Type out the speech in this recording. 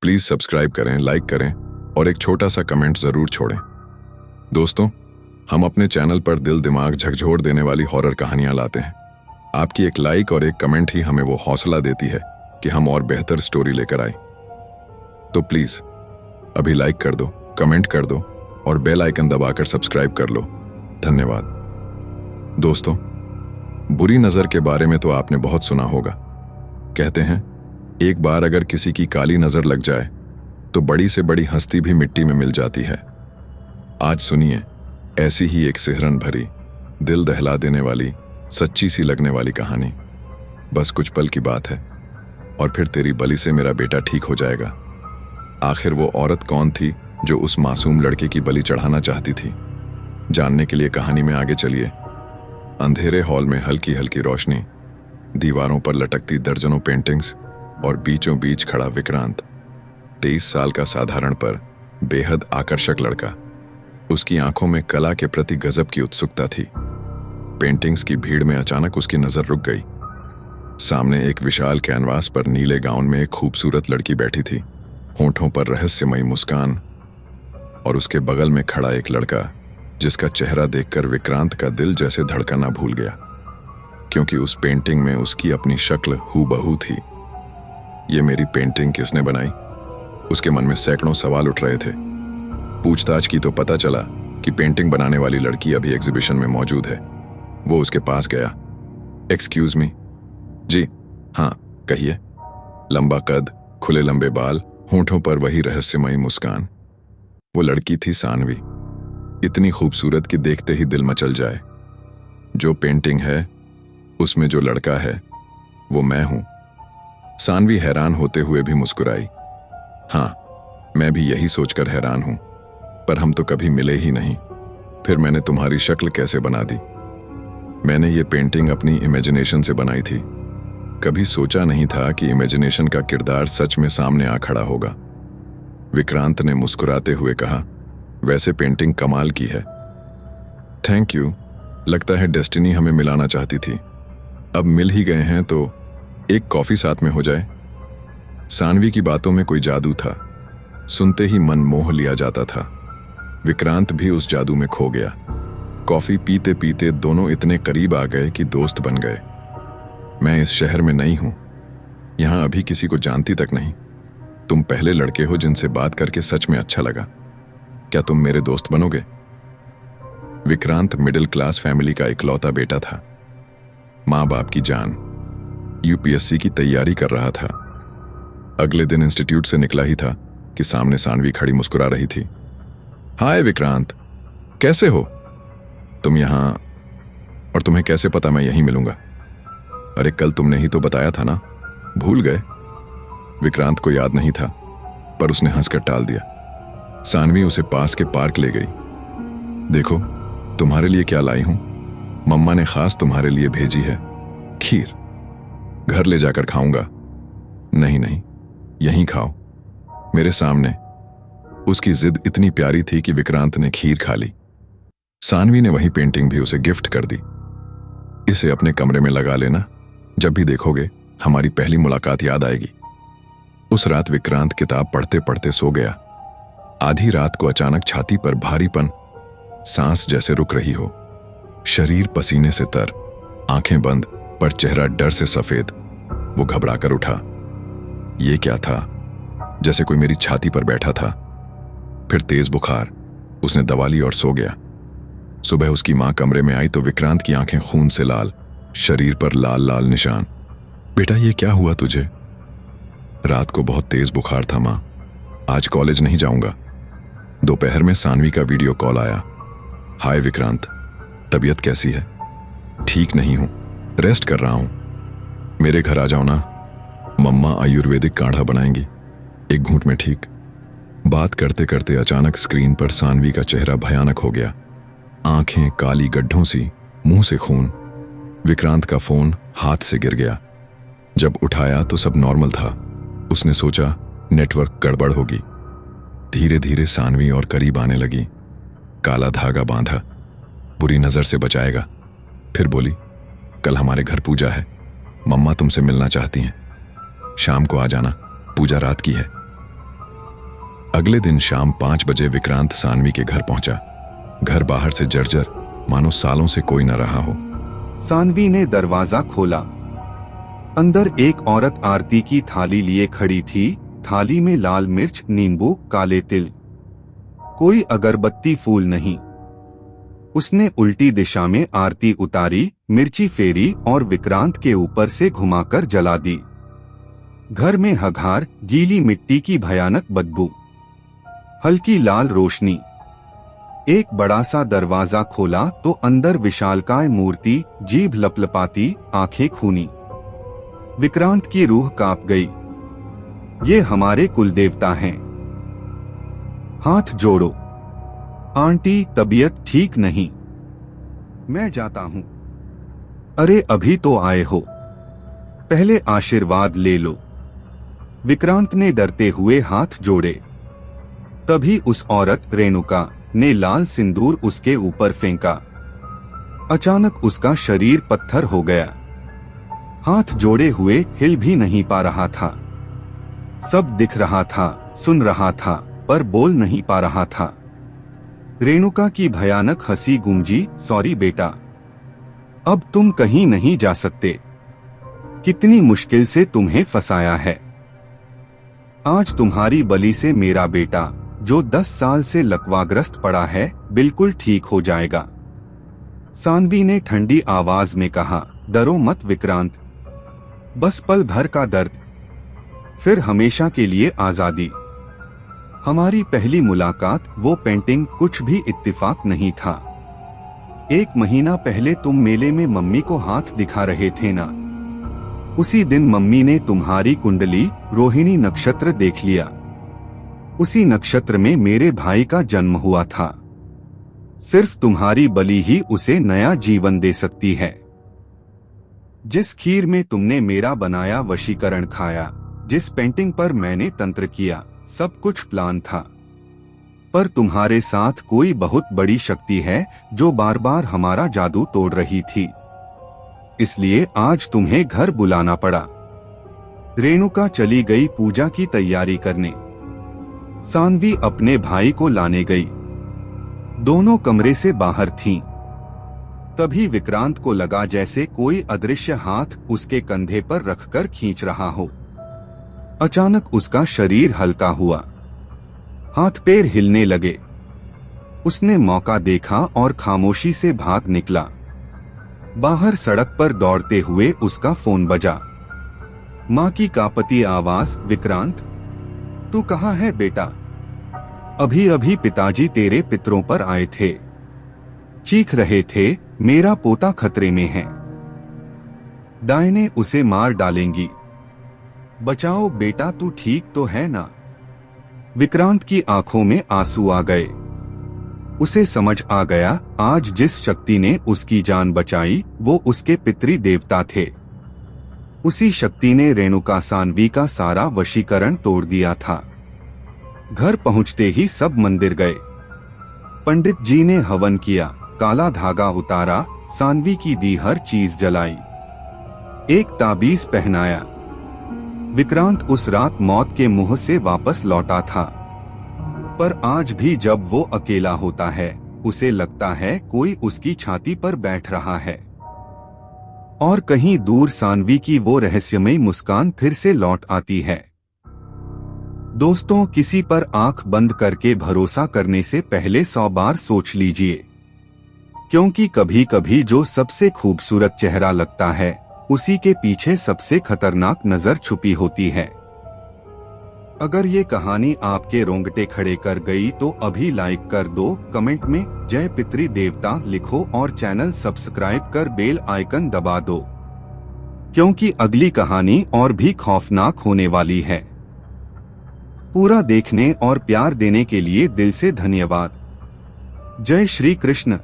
Please subscribe करें, like करें और एक छोटा सा कमेंट जरूर छोड़ें। दोस्तों, हम अपने चैनल पर दिल दिमाग झकझोर देने वाली हॉरर कहानियां लाते हैं। आपकी एक लाइक और एक कमेंट ही हमें वो हौसला देती है कि हम और बेहतर स्टोरी लेकर आए। तो प्लीज अभी लाइक कर दो, कमेंट कर दो और बेल आइकन दबाकर सब्सक्राइब कर लो। धन्यवाद। दोस्तों, बुरी नजर के बारे में तो आपने बहुत सुना होगा। कहते हैं एक बार अगर किसी की काली नजर लग जाए तो बड़ी से बड़ी हस्ती भी मिट्टी में मिल जाती है। आज सुनिए ऐसी ही एक सिहरन भरी, दिल दहला देने वाली, सच्ची सी लगने वाली कहानी। बस कुछ पल की बात है और फिर तेरी बलि से मेरा बेटा ठीक हो जाएगा। आखिर वो औरत कौन थी जो उस मासूम लड़के की बलि चढ़ाना चाहती थी? जानने के लिए कहानी में आगे चलिए। अंधेरे हॉल में हल्की हल्की रोशनी, दीवारों पर लटकती दर्जनों पेंटिंग्स और बीचों बीच खड़ा विक्रांत, 23 साल का साधारण पर बेहद आकर्षक लड़का। उसकी आंखों में कला के प्रति गजब की उत्सुकता थी। पेंटिंग्स की भीड़ में अचानक उसकी नजर रुक गई। सामने एक विशाल कैनवास पर नीले गाउन में एक खूबसूरत लड़की बैठी थी, होंठों पर रहस्यमयी मुस्कान, और उसके बगल में खड़ा एक लड़का जिसका चेहरा देखकर विक्रांत का दिल जैसे धड़कना भूल गया, क्योंकि उस पेंटिंग में उसकी अपनी शक्ल हूबहू थी। ये मेरी पेंटिंग किसने बनाई? उसके मन में सैकड़ों सवाल उठ रहे थे। पूछताछ की तो पता चला कि पेंटिंग बनाने वाली लड़की अभी एग्जीबिशन में मौजूद है। वो उसके पास गया। Excuse me. जी हाँ, कहिए। लंबा कद, खुले लंबे बाल, होंठों पर वही रहस्यमयी मुस्कान। वो लड़की थी सानवी, इतनी खूबसूरत कि देखते ही दिल मचल जाए। जो पेंटिंग है उसमें जो लड़का है वो मैं हूं। सानवी हैरान होते हुए भी मुस्कुराई। हाँ, मैं भी यही सोचकर हैरान हूं, पर हम तो कभी मिले ही नहीं। फिर मैंने तुम्हारी शक्ल कैसे बना दी? मैंने ये पेंटिंग अपनी इमेजिनेशन से बनाई थी। कभी सोचा नहीं था कि इमेजिनेशन का किरदार सच में सामने आ खड़ा होगा। विक्रांत ने मुस्कुराते हुए कहा, वैसे पेंटिंग कमाल की है। Thank you. लगता है डेस्टिनी हमें मिलाना चाहती थी। अब मिल ही गए हैं तो एक कॉफी साथ में हो जाए। सानवी की बातों में कोई जादू था, सुनते ही मन मोह लिया जाता था। विक्रांत भी उस जादू में खो गया। कॉफी पीते पीते दोनों इतने करीब आ गए कि दोस्त बन गए। मैं इस शहर में नई हूं, यहां अभी किसी को जानती तक नहीं। तुम पहले लड़के हो जिनसे बात करके सच में अच्छा लगा। क्या तुम मेरे दोस्त बनोगे? विक्रांत मिडिल क्लास फैमिली का इकलौता बेटा था। माँ बाप की जान। यूपीएससी की तैयारी कर रहा था। अगले दिन इंस्टीट्यूट से निकला ही था कि सामने सानवी खड़ी मुस्कुरा रही थी। हाय विक्रांत, कैसे हो? तुम यहां, और तुम्हें कैसे पता मैं यहीं मिलूंगा? अरे कल तुमने ही तो बताया था ना, भूल गए? विक्रांत को याद नहीं था, पर उसने हंसकर टाल दिया। सानवी उसे पास के पार्क ले गई। देखो तुम्हारे लिए क्या लाई हूं, मम्मा ने खास तुम्हारे लिए भेजी है, खीर। घर ले जाकर खाऊंगा। नहीं नहीं, यहीं खाओ, मेरे सामने। उसकी जिद इतनी प्यारी थी कि विक्रांत ने खीर खा ली। सानवी ने वही पेंटिंग भी उसे गिफ्ट कर दी। इसे अपने कमरे में लगा लेना, जब भी देखोगे हमारी पहली मुलाकात याद आएगी। उस रात विक्रांत किताब पढ़ते पढ़ते सो गया। आधी रात को अचानक छाती पर भारीपन, सांस जैसे रुक रही हो, शरीर पसीने से तर, आंखें बंद पर चेहरा डर से सफेद। वो घबराकर उठा। ये क्या था? जैसे कोई मेरी छाती पर बैठा था। फिर तेज बुखार। उसने दवा ली और सो गया। सुबह उसकी मां कमरे में आई तो विक्रांत की आंखें खून से लाल, शरीर पर लाल लाल निशान। बेटा ये क्या हुआ तुझे? रात को बहुत तेज बुखार था मां, आज कॉलेज नहीं जाऊंगा। दोपहर में सानवी का वीडियो कॉल आया। हाय विक्रांत, तबीयत कैसी है? ठीक नहीं हूं, रेस्ट कर रहा हूं। मेरे घर आ जाओ ना, मम्मा आयुर्वेदिक काढ़ा बनाएंगी, एक घूंट में ठीक। बात करते करते अचानक स्क्रीन पर सानवी का चेहरा भयानक हो गया। आंखें काली गड्ढों सी, मुंह से खून। विक्रांत का फोन हाथ से गिर गया। जब उठाया तो सब नॉर्मल था। उसने सोचा नेटवर्क गड़बड़ होगी। धीरे धीरे सानवी और करीब आने लगी। काला धागा बांधा, बुरी नजर से बचाएगा। फिर बोली, कल हमारे घर पूजा है, मम्मा तुमसे मिलना चाहती हैं। शाम को आ जाना, पूजा रात की है। अगले दिन शाम 5 बजे विक्रांत सानवी के घर पहुंचा। घर बाहर से जर्जर, मानो सालों से कोई न रहा हो। सानवी ने दरवाजा खोला। अंदर एक औरत आरती की थाली लिए खड़ी थी। थाली में लाल मिर्च, नींबू, काले तिल, कोई अगरबत्ती फूल नहीं। उसने उल्टी दिशा में आरती उतारी, मिर्ची फेरी और विक्रांत के ऊपर से घुमाकर जला दी। घर में हगार, गीली मिट्टी की भयानक बदबू, हल्की लाल रोशनी। एक बड़ा सा दरवाजा खोला तो अंदर विशालकाय मूर्ति, जीभ लपलपाती, आंखें खूनी। विक्रांत की रूह कांप गई। ये हमारे कुलदेवता हैं। हाथ जोड़ो आंटी, तबीयत ठीक नहीं, मैं जाता हूं। अरे अभी तो आए हो, पहले आशीर्वाद ले लो। विक्रांत ने डरते हुए हाथ जोड़े। तभी उस औरत रेणुका ने लाल सिंदूर उसके ऊपर फेंका। अचानक उसका शरीर पत्थर हो गया। हाथ जोड़े हुए हिल भी नहीं पा रहा था। सब दिख रहा था, सुन रहा था, पर बोल नहीं पा रहा था। रेणुका की भयानक हंसी गूंजी, सॉरी बेटा, अब तुम कहीं नहीं जा सकते। कितनी मुश्किल से तुम्हें फंसाया है। आज तुम्हारी बलि से मेरा बेटा, जो 10 साल से लकवाग्रस्त पड़ा है, बिल्कुल ठीक हो जाएगा। सानवी ने ठंडी आवाज में कहा, डरो मत विक्रांत, बस पल भर का दर्द, फिर हमेशा के लिए आजादी। हमारी पहली मुलाकात, वो पेंटिंग, कुछ भी इत्तेफाक नहीं था। 1 महीना पहले तुम मेले में मम्मी को हाथ दिखा रहे थे ना, उसी दिन मम्मी ने तुम्हारी कुंडली, रोहिणी नक्षत्र देख लिया। उसी नक्षत्र में मेरे भाई का जन्म हुआ था। सिर्फ तुम्हारी बलि ही उसे नया जीवन दे सकती है। जिस खीर में तुमने मेरा बनाया वशीकरण खाया, जिस पेंटिंग पर मैंने तंत्र किया, सब कुछ प्लान था। पर तुम्हारे साथ कोई बहुत बड़ी शक्ति है जो बार बार हमारा जादू तोड़ रही थी। इसलिए आज तुम्हें घर बुलाना पड़ा। रेणुका चली गई पूजा की तैयारी करने। सानवी अपने भाई को लाने गई। दोनों कमरे से बाहर थीं। तभी विक्रांत को लगा जैसे कोई अदृश्य हाथ उसके कंधे पर रखकर खींच रहा हो। अचानक उसका शरीर हल्का हुआ, हाथ पैर हिलने लगे। उसने मौका देखा और खामोशी से भाग निकला। बाहर सड़क पर दौड़ते हुए उसका फोन बजा। माँ की कांपती आवाज, विक्रांत, तू कहाँ है बेटा? अभी अभी पिताजी तेरे पितरों पर आए थे, चीख रहे थे, मेरा पोता खतरे में है, डायने उसे मार डालेंगी, बचाओ बेटा, तू ठीक तो है ना? विक्रांत की आंखों में आंसू आ गए। उसे समझ आ गया, आज जिस शक्ति ने उसकी जान बचाई वो उसके पितृ देवता थे। उसी शक्ति ने रेणुका सानवी का सारा वशीकरण तोड़ दिया था। घर पहुंचते ही सब मंदिर गए। पंडित जी ने हवन किया, काला धागा उतारा, सानवी की दी हर चीज जलाई, एक ताबीज पहनाया। विक्रांत उस रात मौत के मुंह से वापस लौटा था। पर आज भी जब वो अकेला होता है, उसे लगता है कोई उसकी छाती पर बैठ रहा है। और कहीं दूर सानवी की वो रहस्यमयी मुस्कान फिर से लौट आती है। दोस्तों, किसी पर आंख बंद करके भरोसा करने से पहले 100 बार सोच लीजिए, क्योंकि कभी कभी जो सबसे खूबसूरत चेहरा लगता है, उसी के पीछे सबसे खतरनाक नजर छुपी होती है। अगर ये कहानी आपके रोंगटे खड़े कर गई तो अभी लाइक कर दो, कमेंट में जय पितृ देवता लिखो और चैनल सब्सक्राइब कर बेल आइकन दबा दो, क्योंकि अगली कहानी और भी खौफनाक होने वाली है। पूरा देखने और प्यार देने के लिए दिल से धन्यवाद। जय श्री कृष्ण।